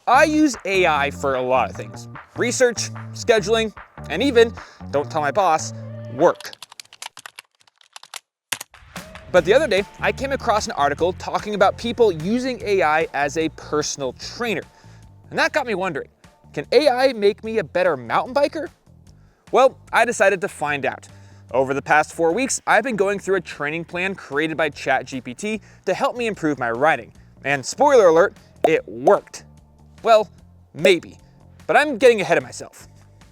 I use AI for a lot of things. Research, scheduling, and even, don't tell my boss, work. But the other day, I came across an article talking about people using AI as a personal trainer. And that got me wondering, can AI make me a better mountain biker? Well, I decided to find out. Over the past 4 weeks, I've been going through a training plan created by ChatGPT to help me improve my riding. And spoiler alert, it worked. Well, maybe, but I'm getting ahead of myself.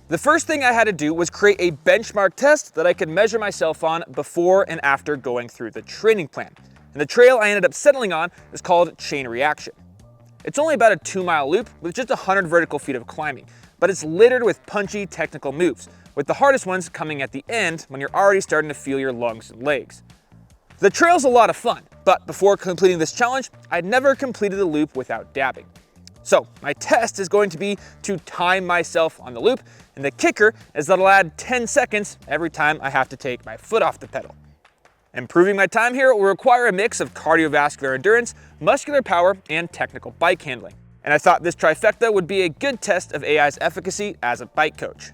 The first thing I had to do was create a benchmark test that I could measure myself on before and after going through the training plan. And the trail I ended up settling on is called Chain Reaction. It's only about a 2-mile loop with just 100 vertical feet of climbing, but it's littered with punchy technical moves, with the hardest ones coming at the end when you're already starting to feel your lungs and legs. The trail's a lot of fun, but before completing this challenge, I'd never completed the loop without dabbing. So my test is going to be to time myself on the loop, and the kicker is that I'll add 10 seconds every time I have to take my foot off the pedal. Improving my time here will require a mix of cardiovascular endurance, muscular power, and technical bike handling. And I thought this trifecta would be a good test of AI's efficacy as a bike coach.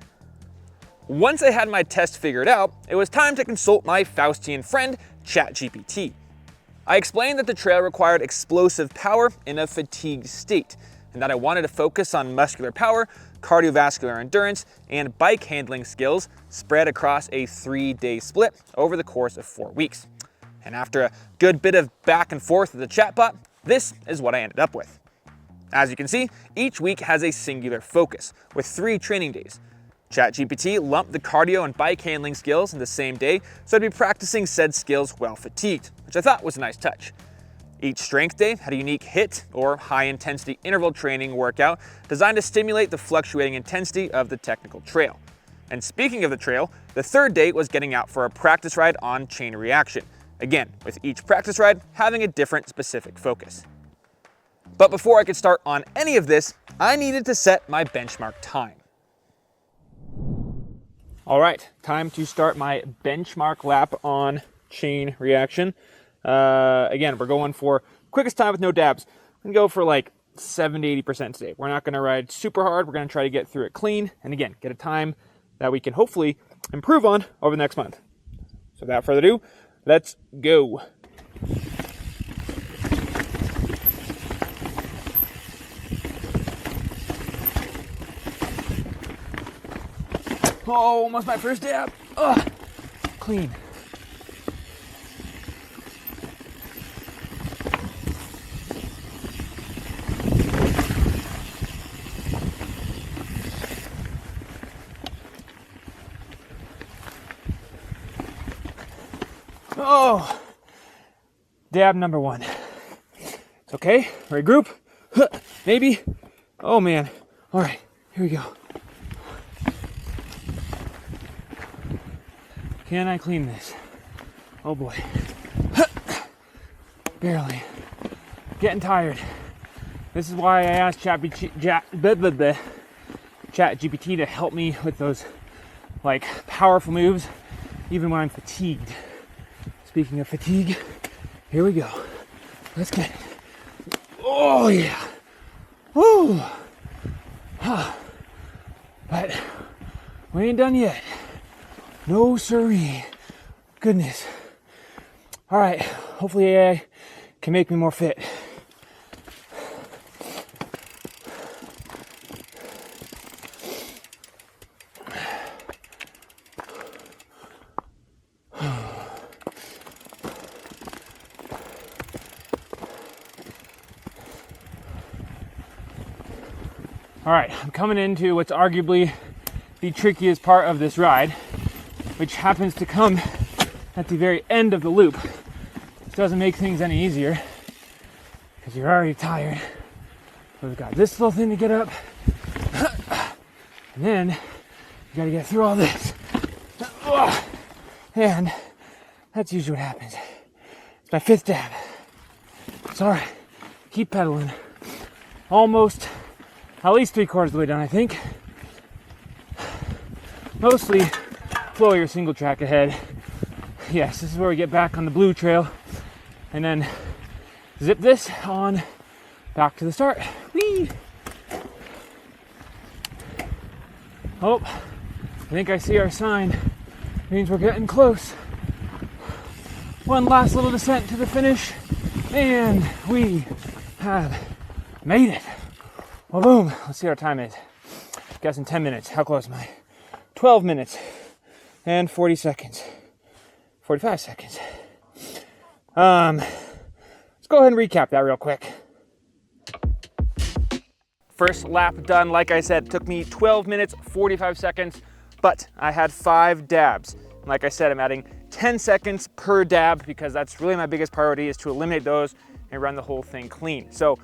Once I had my test figured out, it was time to consult my Faustian friend, ChatGPT. I explained that the trail required explosive power in a fatigued state, and that I wanted to focus on muscular power, cardiovascular endurance, and bike handling skills spread across a 3-day split over the course of 4 weeks. And after a good bit of back and forth with the chatbot, this is what I ended up with. As you can see, each week has a singular focus, with 3 training days. ChatGPT lumped the cardio and bike handling skills in the same day, so I'd be practicing said skills while fatigued, which I thought was a nice touch. Each strength day had a unique HIIT, or high-intensity interval training workout, designed to stimulate the fluctuating intensity of the technical trail. And speaking of the trail, the 3rd day was getting out for a practice ride on Chain Reaction, again, with each practice ride having a different specific focus. But before I could start on any of this, I needed to set my benchmark time. All right, time to start my benchmark lap on Chain Reaction. Again, we're going for quickest time with no dabs. I'm gonna go for like 70 to 80% today. We're not gonna ride super hard. We're gonna try to get through it clean, and again, get a time that we can hopefully improve on over the next month. So without further ado, let's go. Oh, almost my first dab. Ugh, clean. Oh, dab number 1. It's okay, regroup, maybe. Oh man, all right, here we go. Can I clean this? Oh boy, barely, getting tired. This is why I asked ChatGPT to help me with those like powerful moves, even when I'm fatigued. Speaking of fatigue, here we go. Let's get it. Oh yeah. Woo. Huh. But we ain't done yet. No siree. Goodness. All right. Hopefully AI can make me more fit. All right, I'm coming into what's arguably the trickiest part of this ride, which happens to come at the very end of the loop. This doesn't make things any easier because you're already tired. We've got this little thing to get up, and then you gotta get through all this. And that's usually what happens. It's my 5th dab. It's all right. Keep pedaling. Almost at least 3/4 of the way done, I think. Mostly flow your single track ahead. Yes, this is where we get back on the blue trail and then zip this on back to the start. Whee! Oh, I think I see our sign. Means we're getting close. One last little descent to the finish, and we have made it. Well, boom. Let's see what our time is. Guessing 10 minutes. How close am I? 12 minutes and 40 seconds. 45 seconds. Let's go ahead and recap that real quick. First lap done, like I said, took me 12 minutes, 45 seconds, but I had 5 dabs. Like I said, I'm adding 10 seconds per dab because that's really my biggest priority, is to eliminate those and run the whole thing clean. So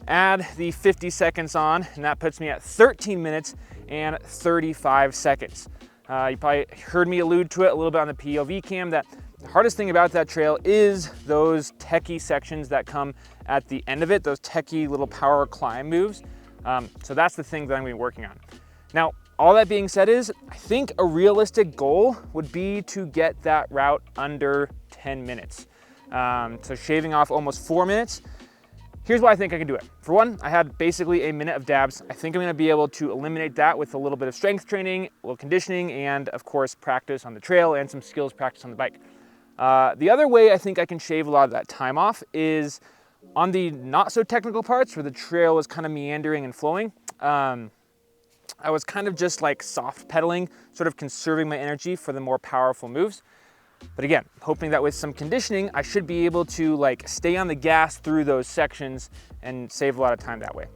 add the 50 seconds on, and that puts me at 13 minutes and 35 seconds. You probably heard me allude to it a little bit on the POV cam, that the hardest thing about that trail is those techie sections that come at the end of it, those techie little power climb moves. So that's the thing that I'm gonna be working on. Now, all that being said is, I think a realistic goal would be to get that route under 10 minutes. So shaving off almost 4 minutes. Here's why I think I can do it. For one, I had basically a minute of dabs. I think I'm gonna be able to eliminate that with a little bit of strength training, a little conditioning, and of course, practice on the trail and some skills practice on the bike. The other way I think I can shave a lot of that time off is on the not so technical parts where the trail was kind of meandering and flowing. I was kind of just like soft pedaling, sort of conserving my energy for the more powerful moves. But again, hoping that with some conditioning, I should be able to like stay on the gas through those sections and save a lot of time that way.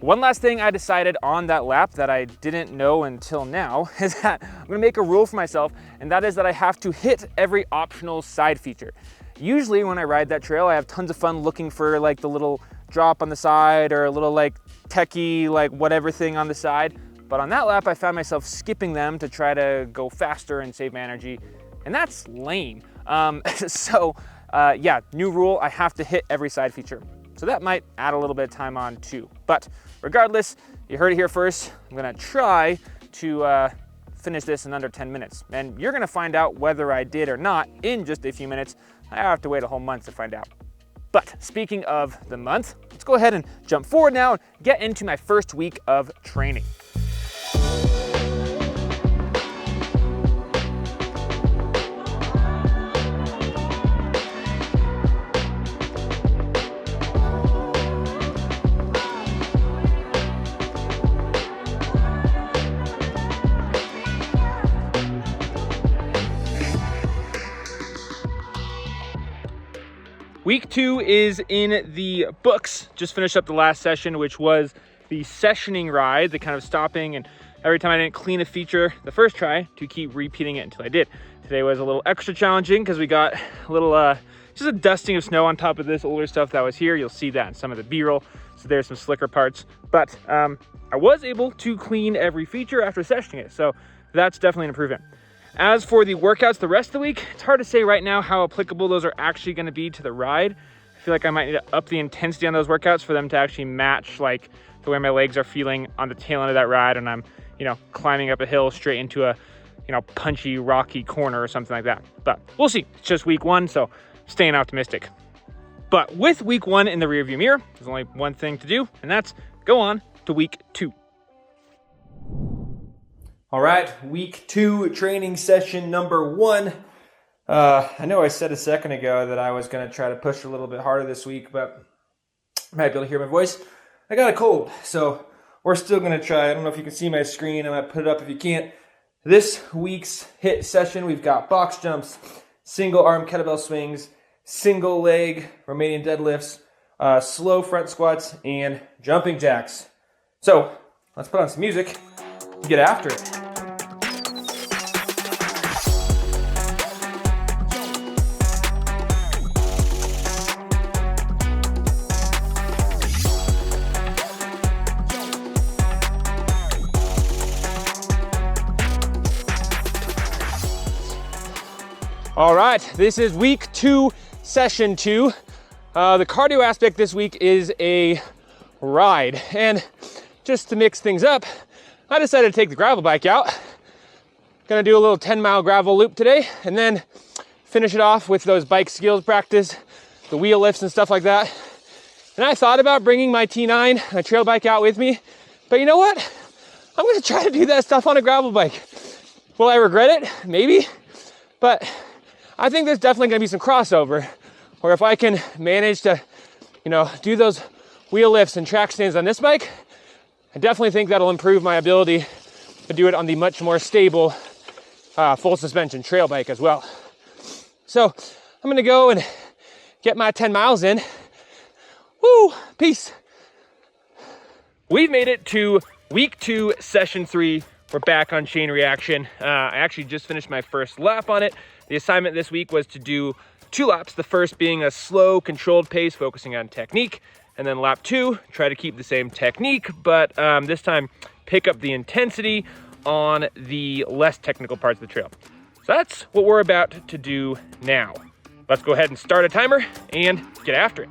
One last thing I decided on that lap that I didn't know until now is that I'm gonna make a rule for myself, and that is that I have to hit every optional side feature. Usually when I ride that trail, I have tons of fun looking for like the little drop on the side or a little like techie, like whatever thing on the side. But on that lap, I found myself skipping them to try to go faster and save my energy. And that's lame. Yeah, new rule, I have to hit every side feature. So that might add a little bit of time on too. But regardless, you heard it here first. I'm gonna try to finish this in under 10 minutes. And you're gonna find out whether I did or not in just a few minutes. I have to wait a whole month to find out. But speaking of the month, let's go ahead and jump forward now and get into my first week of training. Week 2 is in the books. Just finished up the last session, which was the sessioning ride, the kind of stopping and every time I didn't clean a feature the first try to keep repeating it until I did. Today was a little extra challenging because we got a little, just a dusting of snow on top of this older stuff that was here. You'll see that in some of the B-roll. So there's some slicker parts, but I was able to clean every feature after sessioning it. So that's definitely an improvement. As for the workouts the rest of the week, it's hard to say right now how applicable those are actually going to be to the ride. I feel like I might need to up the intensity on those workouts for them to actually match like the way my legs are feeling on the tail end of that ride, and I'm, climbing up a hill straight into a, punchy, rocky corner or something like that. But we'll see. It's just week 1, so staying optimistic. But with week 1 in the rearview mirror, there's only one thing to do, and that's go on to week 2. All right, week 2 training session number 1. I know I said a second ago that I was going to try to push a little bit harder this week, but you might be able to hear my voice. I got a cold, so we're still going to try. I don't know if you can see my screen. I might put it up if you can't. This week's HIIT session, we've got box jumps, single arm kettlebell swings, single leg Romanian deadlifts, slow front squats, and jumping jacks. So let's put on some music and get after it. All right, this is week 2, session 2. The cardio aspect this week is a ride. And just to mix things up, I decided to take the gravel bike out. Gonna do a little 10-mile gravel loop today, and then finish it off with those bike skills practice, the wheel lifts and stuff like that. And I thought about bringing my T9, my trail bike out with me, but you know what? I'm gonna try to do that stuff on a gravel bike. Will I regret it? Maybe, but I think there's definitely gonna be some crossover, or if I can manage to, do those wheel lifts and track stands on this bike, I definitely think that'll improve my ability to do it on the much more stable full suspension trail bike as well. So I'm gonna go and get my 10 miles in. Woo, peace. We've made it to week 2, session 3. We're back on chain reaction. I actually just finished my first lap on it. The assignment this week was to do 2 laps, the first being a slow, controlled pace, focusing on technique. And then lap 2, try to keep the same technique, but this time pick up the intensity on the less technical parts of the trail. So that's what we're about to do now. Let's go ahead and start a timer and get after it.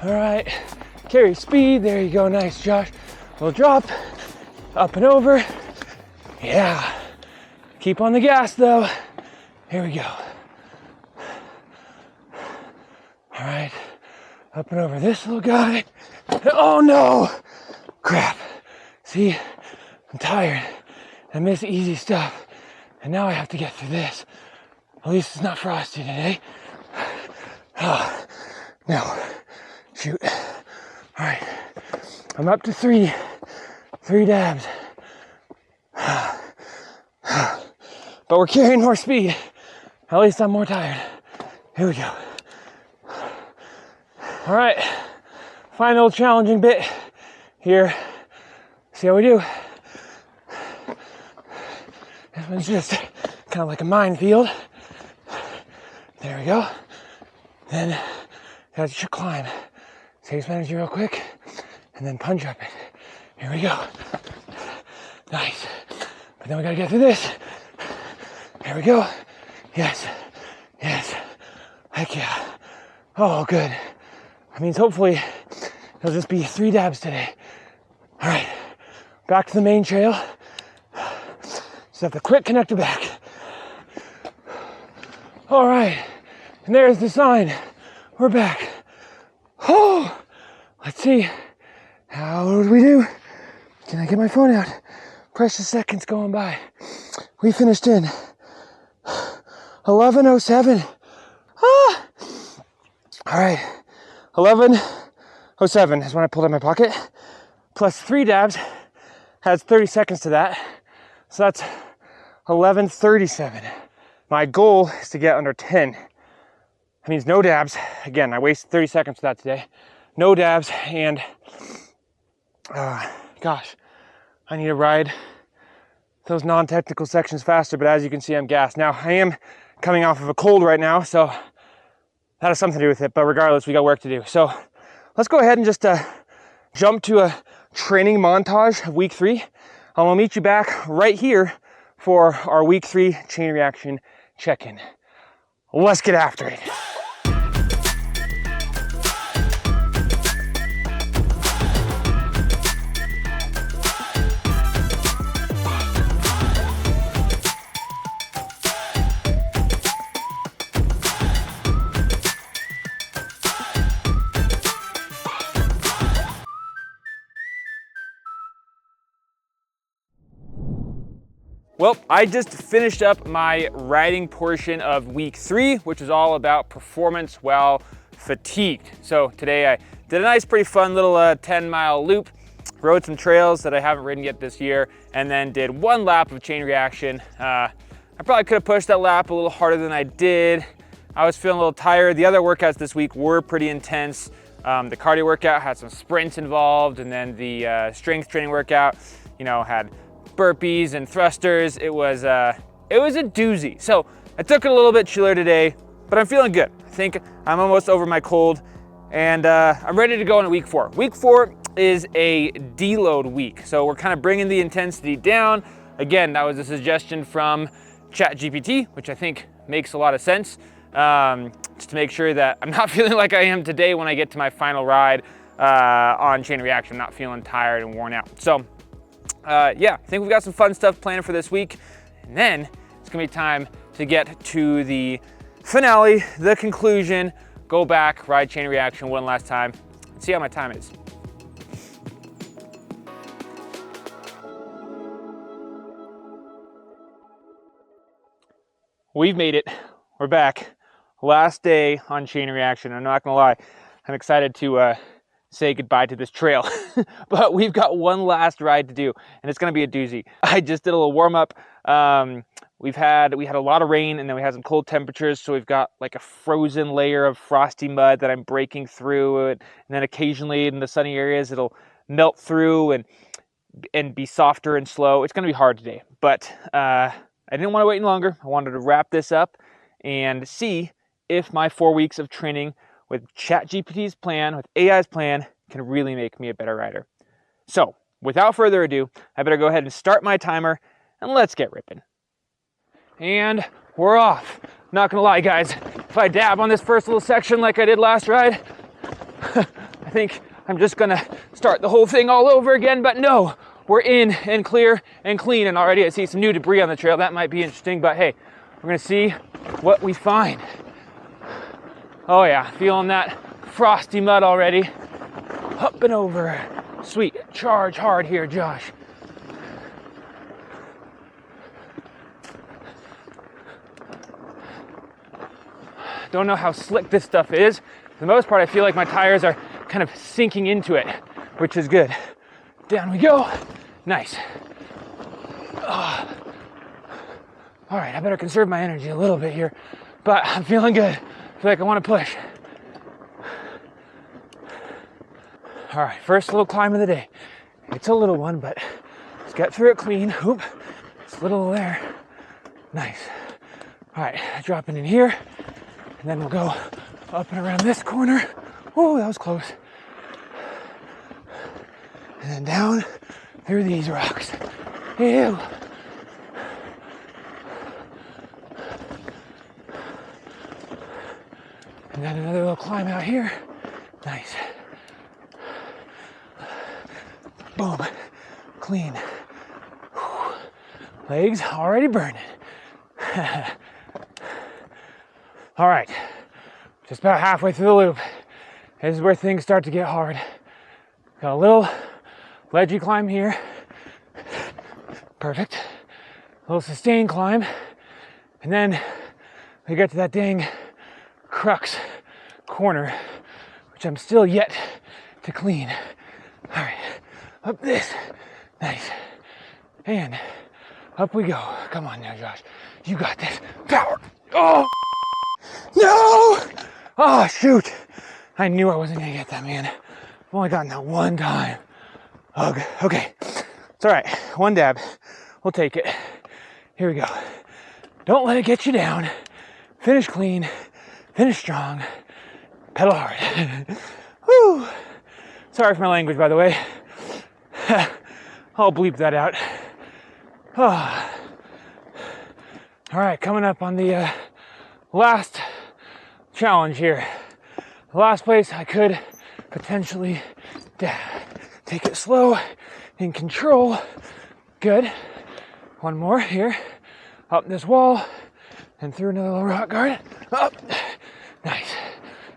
All right, carry speed. There you go, nice, Josh. We'll drop, up and over. Yeah, keep on the gas though. Here we go. All right, up and over this little guy. Oh no, crap. See, I'm tired. I miss easy stuff. And now I have to get through this. At least it's not frosty today. Oh, no. Shoot. All right. I'm up to three dabs. But we're carrying more speed. At least I'm more tired. Here we go. All right. Final challenging bit here. See how we do. This one's just kind of like a minefield. There we go. Then that's your climb. Saves energy real quick, and then punch up it. Here we go. Nice. But then we gotta get through this. Here we go. Yes. Yes. Heck yeah. Oh, good. That means hopefully it'll just be 3 dabs today. All right. Back to the main trail. Just have to quick connector back. All right. And there's the sign. We're back. Oh, let's see. How did we do? Can I get my phone out? Precious seconds going by. We finished in 11:07. Ah! All right. 11:07 is when I pulled out my pocket. Plus 3 dabs has 30 seconds to that. So that's 11:37. My goal is to get under 10. That means no dabs. Again, I wasted 30 seconds for that today. No dabs, and gosh, I need to ride those non-technical sections faster, but as you can see, I'm gassed. Now, I am coming off of a cold right now, so that has something to do with it, but regardless, we got work to do. So let's go ahead and just jump to a training montage of week 3. I'll meet you back right here for our week 3 chain reaction check-in. Let's get after it. Well, I just finished up my riding portion of week 3, which is all about performance while fatigued. So today I did a nice, pretty fun little 10-mile loop, rode some trails that I haven't ridden yet this year, and then did 1 lap of chain reaction. I probably could have pushed that lap a little harder than I did. I was feeling a little tired. The other workouts this week were pretty intense. The cardio workout had some sprints involved, and then the strength training workout, had burpees and thrusters. It was a doozy. So I took it a little bit chiller today, but I'm feeling good. I think I'm almost over my cold, and I'm ready to go into week 4. Week 4 is a deload week. So we're kind of bringing the intensity down. Again, that was a suggestion from ChatGPT, which I think makes a lot of sense. Just to make sure that I'm not feeling like I am today when I get to my final ride on chain reaction. I'm not feeling tired and worn out. So yeah, I think we've got some fun stuff planned for this week. And then It's gonna be time to get to the finale, the conclusion, go back, ride chain reaction one last time, and see how my time is. We've made it, we're back. Last day on chain reaction. I'm not gonna lie, I'm excited to say goodbye to this trail, but we've got one last ride to do, and it's gonna be a doozy. I just did a little warm up. We had a lot of rain, and then we had some cold temperatures, so we've got like a frozen layer of frosty mud that I'm breaking through, and then occasionally in the sunny areas it'll melt through and be softer and slow. It's gonna be hard today, but I didn't want to wait any longer. I wanted to wrap this up and see if my 4 weeks of training with ChatGPT's plan, with AI's plan, can really make me a better rider. So without further ado, I better go ahead and start my timer and let's get ripping. And we're off. Not gonna lie, guys, if I dab on this first little section like I did last ride, I think I'm just gonna start the whole thing all over again, but no, we're in and clear and clean, and already I see some new debris on the trail. That might be interesting, but hey, we're gonna see what we find. Oh yeah, feeling that frosty mud already. Up and over. Sweet, charge hard here, Josh. Don't know how slick this stuff is. For the most part, I feel like my tires are kind of sinking into it, which is good. Down we go. Nice. Oh. All right, I better conserve my energy a little bit here, but I'm feeling good. I feel like I want to push. All right, first little climb of the day. It's a little one, but let's get through it clean. Oop, it's a little there. Nice. All right, dropping in here, and then we'll go up and around this corner. Oh, that was close. And then down through these rocks. Ew. And then another little climb out here. Nice. Boom. Clean. Whew. Legs already burning. All right. Just about halfway through the loop. This is where things start to get hard. Got a little ledgy climb here. Perfect. A little sustained climb. And then we get to that dang crux corner, which I'm still yet to clean. All right, up this. Nice. And up we go. Come on now, Josh. You got this. Power. Oh, no. Oh, shoot. I knew I wasn't going to get that, man. I've only gotten that one time. Ugh. Okay. It's all right. One dab. We'll take it. Here we go. Don't let it get you down. Finish clean. Finish strong. Pedal hard. Woo. Sorry for my language, by the way. I'll bleep that out. Oh. All right, coming up on the last challenge here. The last place I could potentially take it slow, in control. Good. One more here. Up this wall and through another little rock garden. Up. Nice.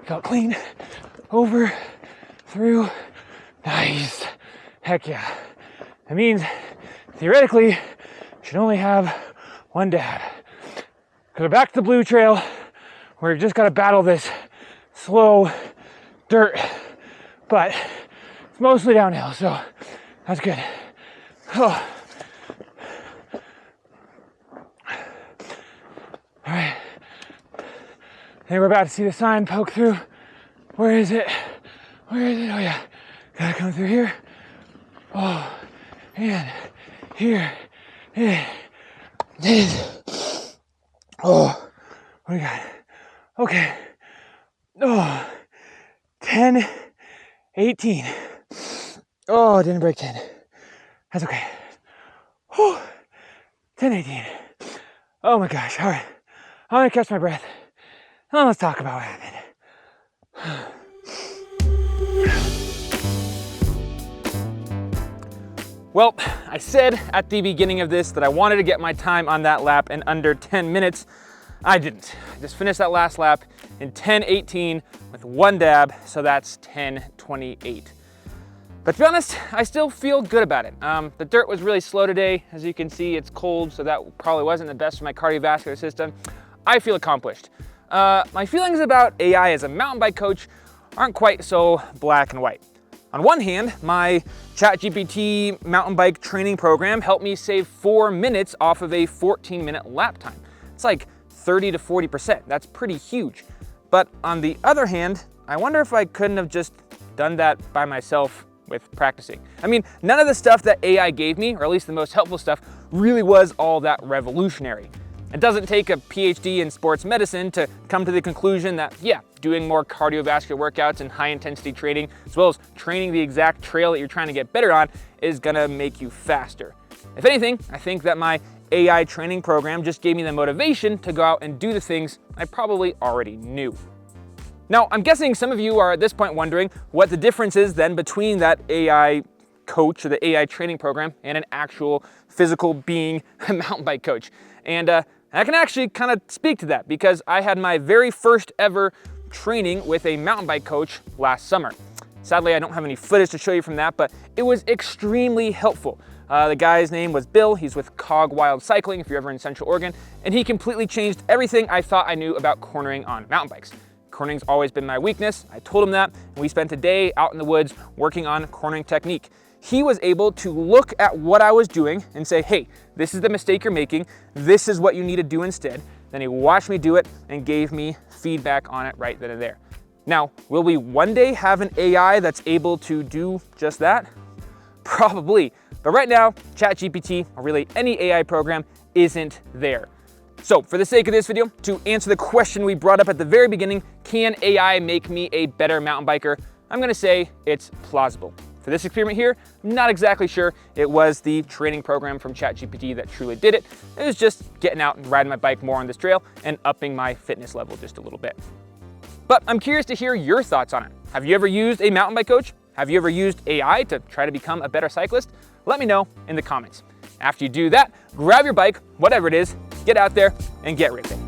Felt clean. Over. Through. Nice. Heck yeah. That means theoretically should only have one dab. Because we're back to the blue trail where we've just got to battle this slow dirt. But it's mostly downhill, so that's good. Oh. All right. Then we're about to see the sign poke through. Where is it? Where is it? Oh yeah. Gotta come through here. Oh, and here it is. Oh, what do we got? Okay. Oh, 10, 18. Oh, I didn't break 10. That's okay. Oh, 10, 18. Oh my gosh. All right. I'm gonna catch my breath. Now let's talk about what happened. Well, I said at the beginning of this that I wanted to get my time on that lap in under 10 minutes. I didn't. I just finished that last lap in 10:18 with one dab, so that's 10:28. But to be honest, I still feel good about it. The dirt was really slow today. As you can see, it's cold, so that probably wasn't the best for my cardiovascular system. I feel accomplished. My feelings about AI as a mountain bike coach aren't quite so black and white. On one hand, my ChatGPT mountain bike training program helped me save 4 minutes off of a 14-minute lap time. It's like 30 to 40%. That's pretty huge. But on the other hand, I wonder if I couldn't have just done that by myself with practicing. I mean, none of the stuff that AI gave me, or at least the most helpful stuff, really was all that revolutionary. It doesn't take a PhD in sports medicine to come to the conclusion that, yeah, doing more cardiovascular workouts and high intensity training, as well as training the exact trail that you're trying to get better on, is gonna make you faster. If anything, I think that my AI training program just gave me the motivation to go out and do the things I probably already knew. Now, I'm guessing some of you are at this point wondering what the difference is then between that AI coach or the AI training program and an actual physical being mountain bike coach. And I can actually kind of speak to that because I had my very first ever training with a mountain bike coach last summer. Sadly, I don't have any footage to show you from that, but it was extremely helpful. The guy's name was Bill. He's with Cog Wild Cycling if you're ever in Central Oregon, and he completely changed everything I thought I knew about cornering on mountain bikes. Cornering's always been my weakness. I told him that, and we spent a day out in the woods working on cornering technique. He was able to look at what I was doing and say, hey, this is the mistake you're making. This is what you need to do instead. Then he watched me do it and gave me feedback on it right then and there. Now, will we one day have an AI that's able to do just that? Probably. But right now, ChatGPT, or really any AI program, isn't there. So for the sake of this video, to answer the question we brought up at the very beginning, can AI make me a better mountain biker? I'm gonna say it's plausible. For this experiment here, I'm not exactly sure it was the training program from ChatGPT that truly did it. It was just getting out and riding my bike more on this trail and upping my fitness level just a little bit. But I'm curious to hear your thoughts on it. Have you ever used a mountain bike coach? Have you ever used AI to try to become a better cyclist? Let me know in the comments. After you do that, grab your bike, whatever it is, get out there and get ripping.